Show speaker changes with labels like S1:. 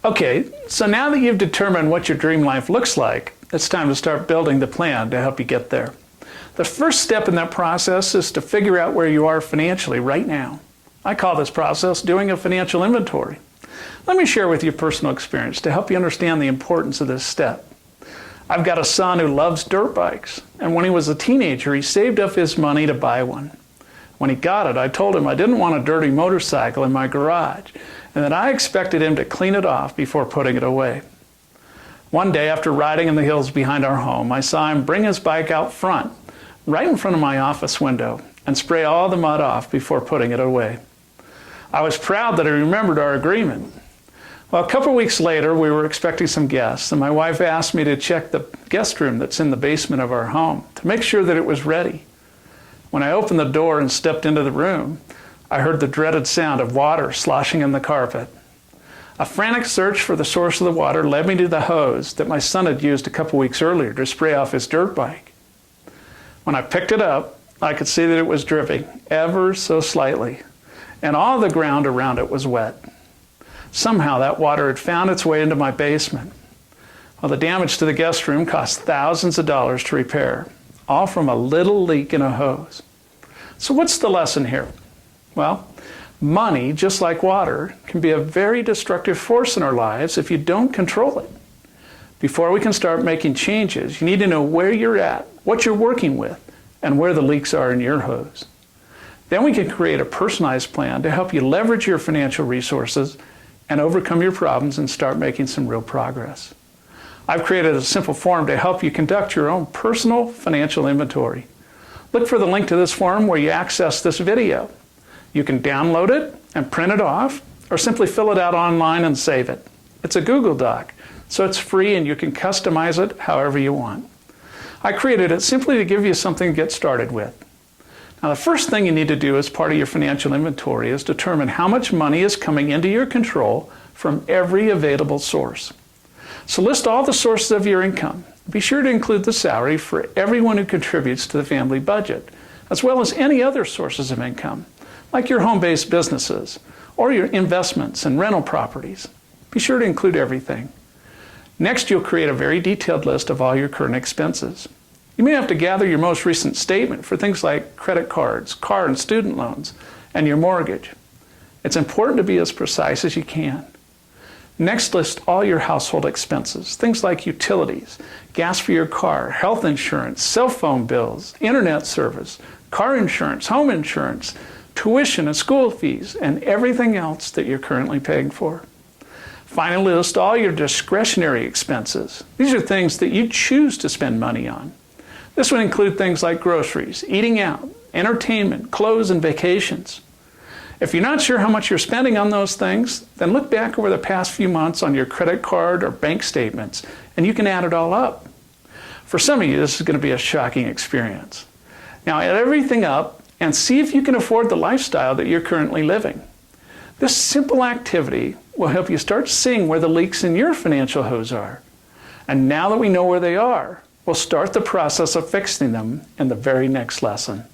S1: Okay, so now that you've determined what your dream life looks like, it's time to start building the plan to help you get there. The first step in that process is to figure out where you are financially right now. I call this process doing a financial inventory. Let me share with you a personal experience to help you understand the importance of this step. I've got a son who loves dirt bikes, and when he was a teenager, he saved up his money to buy one. When he got it, I told him I didn't want a dirty motorcycle in my garage, and that I expected him to clean it off before putting it away. One day, after riding in the hills behind our home, I saw him bring his bike out front, right in front of my office window, and spray all the mud off before putting it away. I was proud that he remembered our agreement. Well, a couple weeks later, we were expecting some guests, and my wife asked me to check the guest room that's in the basement of our home to make sure that it was ready. When I opened the door and stepped into the room, I heard the dreaded sound of water sloshing in the carpet. A frantic search for the source of the water led me to the hose that my son had used a couple weeks earlier to spray off his dirt bike. When I picked it up, I could see that it was dripping ever so slightly, and all the ground around it was wet. Somehow that water had found its way into my basement. Well, the damage to the guest room cost thousands of dollars to repair, all from a little leak in a hose. So what's the lesson here? Well, money, just like water, can be a very destructive force in our lives if you don't control it. Before we can start making changes, you need to know where you're at, what you're working with, and where the leaks are in your hose. Then we can create a personalized plan to help you leverage your financial resources and overcome your problems and start making some real progress. I've created a simple form to help you conduct your own personal financial inventory. Look for the link to this form where you access this video. You can download it and print it off, or simply fill it out online and save it. It's a Google Doc, so it's free and you can customize it however you want. I created it simply to give you something to get started with. Now, the first thing you need to do as part of your financial inventory is determine how much money is coming into your control from every available source. So list all the sources of your income. Be sure to include the salary for everyone who contributes to the family budget, as well as any other sources of income, like your home-based businesses or your investments and rental properties. Be sure to include everything. Next, you'll create a very detailed list of all your current expenses. You may have to gather your most recent statement for things like credit cards, car and student loans, and your mortgage. It's important to be as precise as you can. Next, list all your household expenses, things like utilities, gas for your car, health insurance, cell phone bills, internet service, car insurance, home insurance, tuition and school fees, and everything else that you're currently paying for. Finally, list all your discretionary expenses. These are things that you choose to spend money on. This would include things like groceries, eating out, entertainment, clothes, and vacations. If you're not sure how much you're spending on those things, then look back over the past few months on your credit card or bank statements, and you can add it all up. For some of you, this is going to be a shocking experience. Now, add everything up and see if you can afford the lifestyle that you're currently living. This simple activity will help you start seeing where the leaks in your financial hose are. And now that we know where they are, we'll start the process of fixing them in the very next lesson.